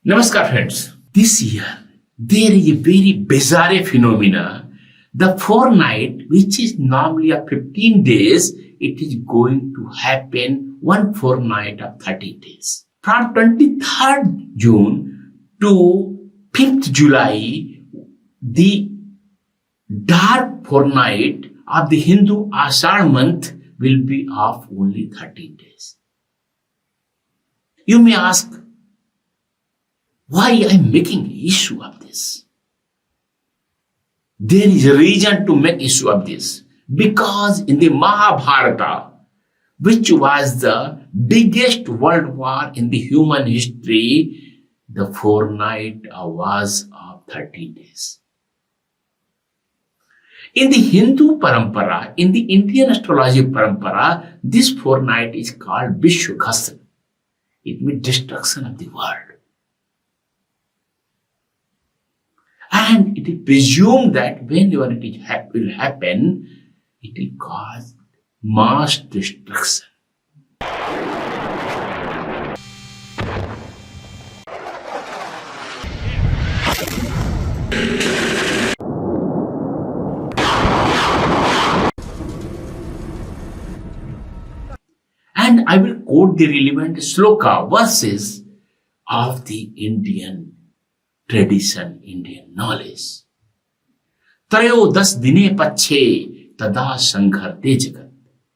Namaskar friends. This year, there is a very bizarre phenomena. The fortnight, which is normally of 15 days, it is going to happen one fortnight of 30 days. From 23rd June to 5th July, the dark fortnight of the Hindu Ashad month will be of only 13 days. You may ask, why I am making issue of this? There is a reason to make issue of this. Because in the Mahabharata, which was the biggest world war in the human history, the fortnight was of 30 days. In the Hindu parampara, in the Indian astrology parampara, this fortnight is called Vishwaghasana. It means destruction of the world. And it is presumed that whenever it will happen, it will cause mass destruction. And I will quote the relevant Sloka verses of the Indian tradition, Indian knowledge. Trayodas dine pache tada sangharte jagat.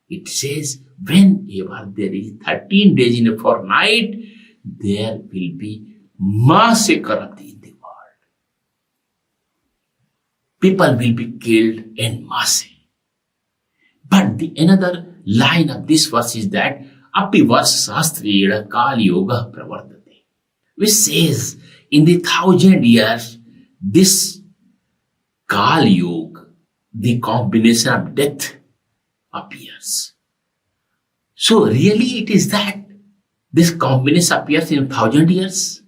It says, whenever there is 13 days in a fortnight, there will be massacre in the world. People will be killed en masse. But the another line of this verse is that api varsa sastreda kali yoga pravartate, which says in the 1,000 years, this Kali Yuga, the combination of death appears. So really it is that this combination appears in 1,000 years.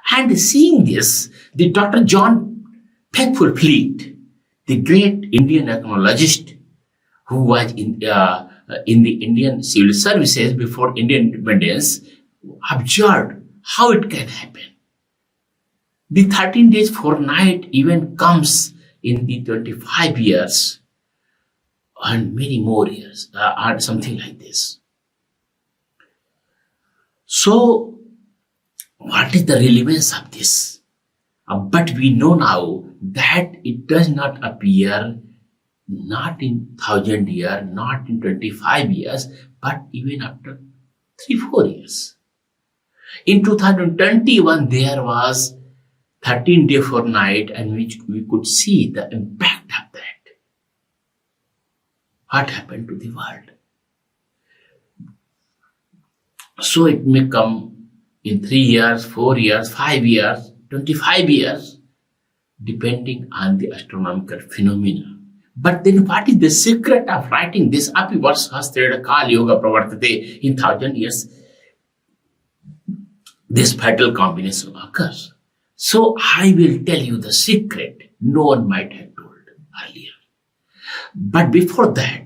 And seeing this, the Dr. John Faithful Fleet, the great Indian ethnologist who was in the Indian civil services before Indian independence, observed how it can happen. The 13 days fortnight even comes in the 25 years and many more years, or something like this. So, what is the relevance of this? But we know now that it does not appear not in 1,000 years, not in 25 years, but even after 3-4 years. In 2021, there was 13-day fortnight, and which we could see the impact of that. What happened to the world? So it may come in 3 years, 4 years, 5 years, 25 years, depending on the astronomical phenomena. But then what is the secret of writing this api varshastheda kali yoga pravartate in 1,000 years? This fatal combination occurs. So I will tell you the secret no one might have told earlier. But before that,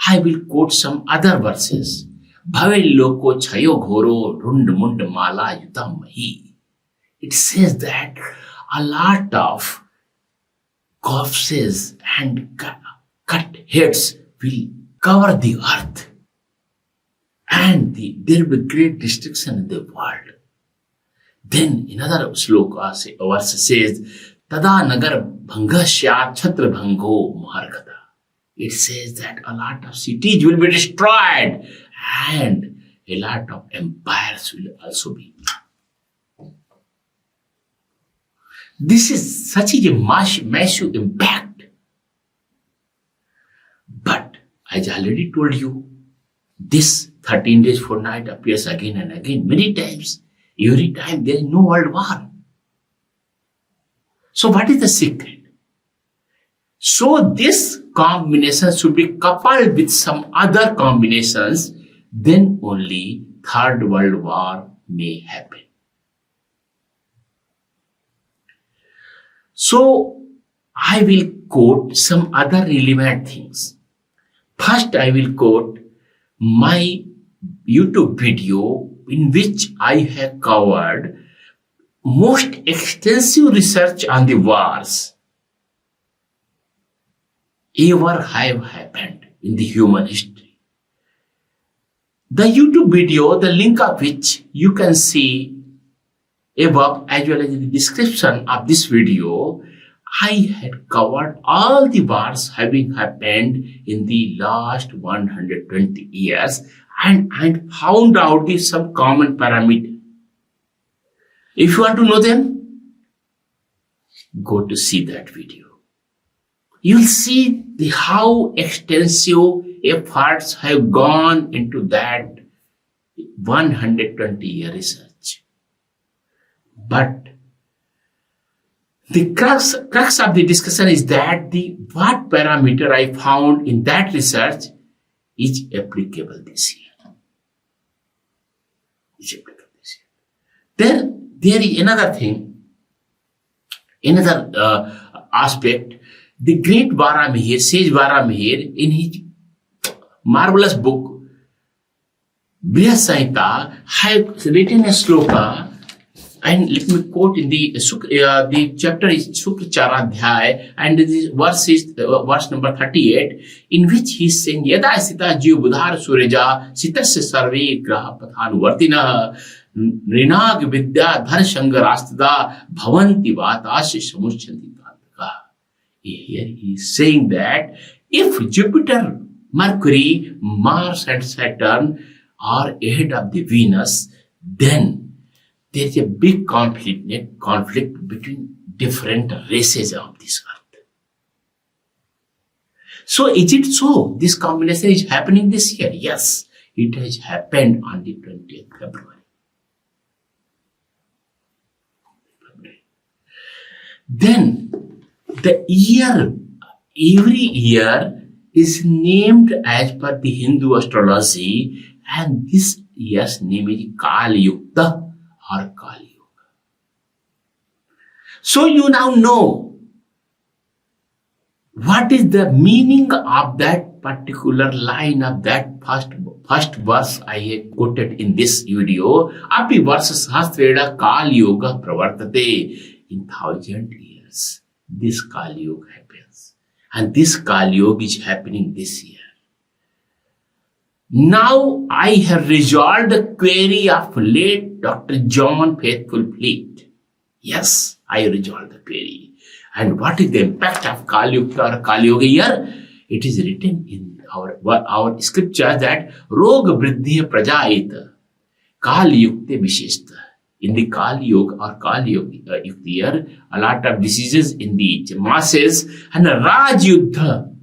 I will quote some other verses. Bhave loko chayo ghoro rund mund mala yutam mahi. It says that a lot of corpses and cut heads will cover the earth. And there will be great destruction in the world. Then another sloka verse says, Tada nagar bhangasya chhatra bhango mahargata. It says that a lot of cities will be destroyed and a lot of empires will also be. This is such a massive impact. But as I already told you, this 13 days fortnight appears again and again, many times. Every time there is no world war. So what is the secret? So this combination should be coupled with some other combinations, then only Third World War may happen. So I will quote some other relevant things. First, I will quote my YouTube video in which I have covered most extensive research on the wars ever have happened in the human history. The YouTube video, the link of which you can see above as well as in the description of this video, I had covered all the wars having happened in the last 120 years and found out some common parameter. If you want to know them, go to see that video. You'll see how extensive efforts have gone into that 120-year research. But the crux of the discussion is that what parameter I found in that research is applicable this year. Then there is another thing, another aspect. The great Varamihir, Sage Varamihir, in his marvelous book, Brihad Samhita, have written a sloka, and let me quote in the chapter is Shukra Charadhyay, and this verse is verse number 38, in which he is saying, Yada sita jiv budhar sureja, sitasya sarve graha pathanuvartina, rinag vidya dhar shangarastada, bhavanti vatasya samushyanti bhataka. Here he is saying that if Jupiter, Mercury, Mars and Saturn are ahead of the Venus, then there is a big conflict between different races of this earth. So is it so? This combination is happening this year? Yes, it has happened on the 20th February. Then the year, every year is named as per the Hindu astrology, and this year's name is Kali Yukta or Kali Yuga. So you now know what is the meaning of that particular line of that first verse I have quoted in this video. Api Varsa Sahasreda Kali Yuga Pravartate. In 1,000 years, this Kali Yuga happens. And this Kali Yuga is happening this year. Now I have resolved the query of late Dr. John Faithful Fleet. Yes, I resolved the query. And what is the impact of Kali Yuga or Kali Yuga year? It is written in our scripture that Rog Vriddhi Prajayita Kali Yukte Visheshta. In the Kali Yuga or Kali Yuga year, a lot of diseases in the masses, and Raj Yuddham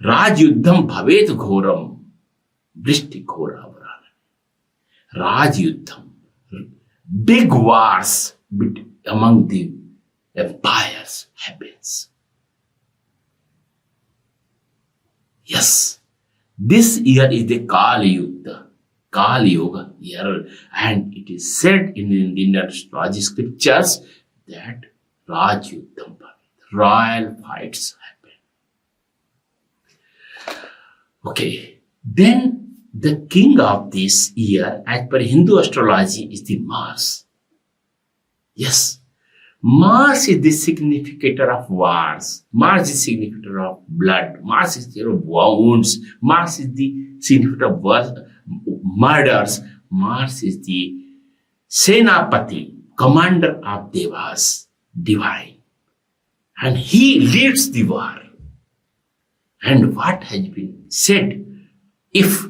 Bhavet Ghoram Vrishti Ghora Varana. Raj Yuddham, big wars among the empires happens. Yes, this year is the Kali Yuga. Kali Yuga year, and it is said in the Indian astrology scriptures that Raj Yuddham, royal fights happen. Okay, then the king of this year, as per Hindu astrology, is the Mars. Yes, Mars is the significator of wars. Mars is the significator of blood. Mars is the wounds. Mars is the significator of murders. Mars is the Senapati, commander of Devas, divine. And he leads the war. And what has been said, if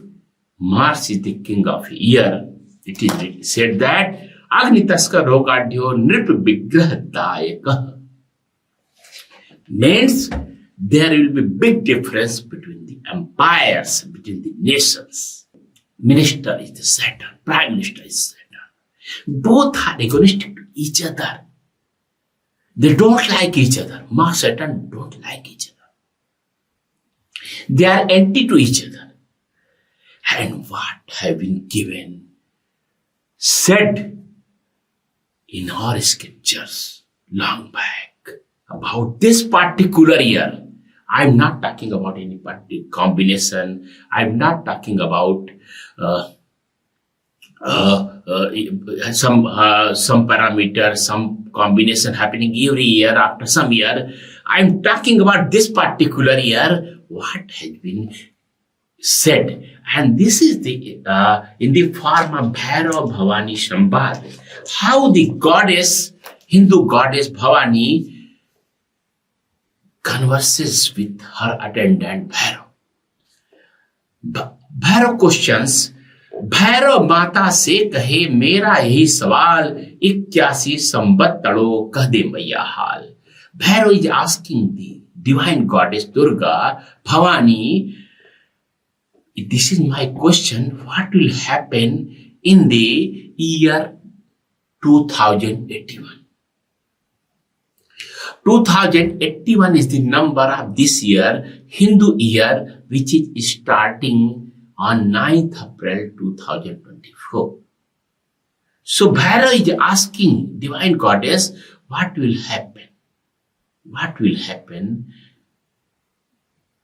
Mars is the king of the year, it is said that Agnitaska Rogadhyo Nrip Vigrah Dayaka. Means there will be big difference between the empires, between the nations. Minister is the Saturn, Prime Minister is Saturn. Both are agonistic to each other. They don't like each other. Mars and Saturn don't like each other. They are anti to each other. And what have been given, said in our scriptures long back about this particular year. I'm not talking about any particular combination. I'm not talking about some parameter, some combination happening every year after some year. I'm talking about this particular year, what has been said. And this is the in the form of Bhairav Bhavani Sambad, how the goddess, Hindu goddess Bhavani, converses with her attendant Bhairav. Bhairav questions, Bhairav माता से कहे मेरा यही सवाल 81 संबत तड़ो कह दे मैया हाल. Bhairav is asking the divine goddess Durga, Bhavani, this is my question, what will happen in the year 2081? 2081 is the number of this year, Hindu year, which is starting on 9th April 2024. So Bhairav is asking divine goddess, what will happen? What will happen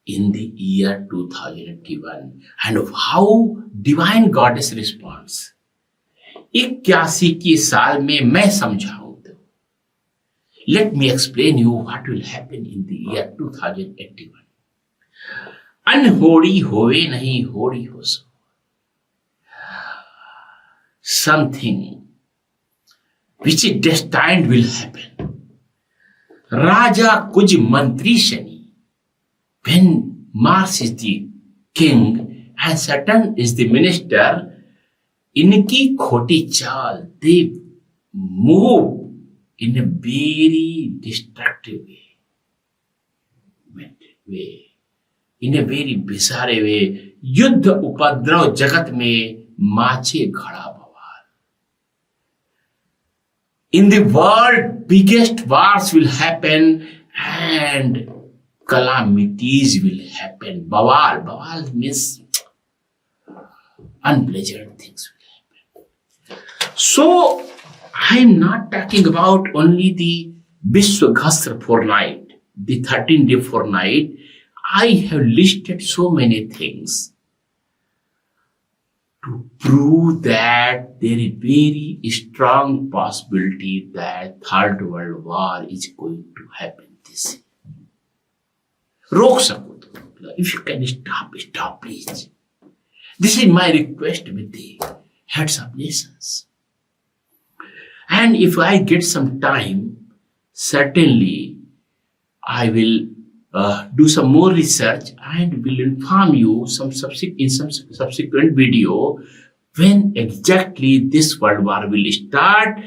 in the year 2081? And how divine goddess responds? 81 के साल में मैं समझाऊं तो. Let me explain you what will happen in the year 2081. अनहोड़ी होवे नहीं होड़ी हो सो. Something which is destined will happen. Raja Kuj Mantri Shani. When Mars is the king and Saturn is the minister, इनकी खोटी चाल, they move in a very destructive way. In a very bizarre way, युद्ध उपद्रव जगत में माचे घड़ा बवाल. In the world, biggest wars will happen and calamities will happen. Bawal means unpleasant things will happen. So, I am not talking about only the Vishwaghastra fortnight, the 13-day fortnight. I have listed so many things to prove that there is very strong possibility that Third World War is going to happen this year. रोक सको तो, if you can stop please. This is my request with the heads of nations. And if I get some time, certainly I will do some more research and will inform you in some subsequent video when exactly this world war will start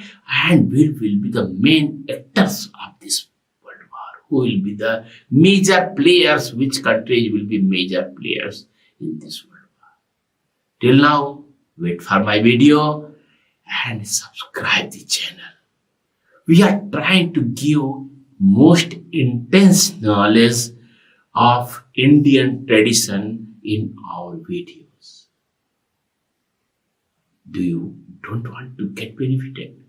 and will be the main actors of this world war, who will be the major players, which countries will be major players in this world war. Till now, wait for my video and subscribe the channel. We are trying to give most intense knowledge of Indian tradition in our videos. Do you don't want to get benefited?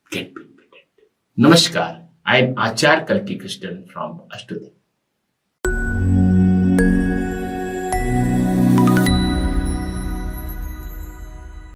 Get benefited. Namaskar. I am Acharya Kalki Krishnan from AstroDevam.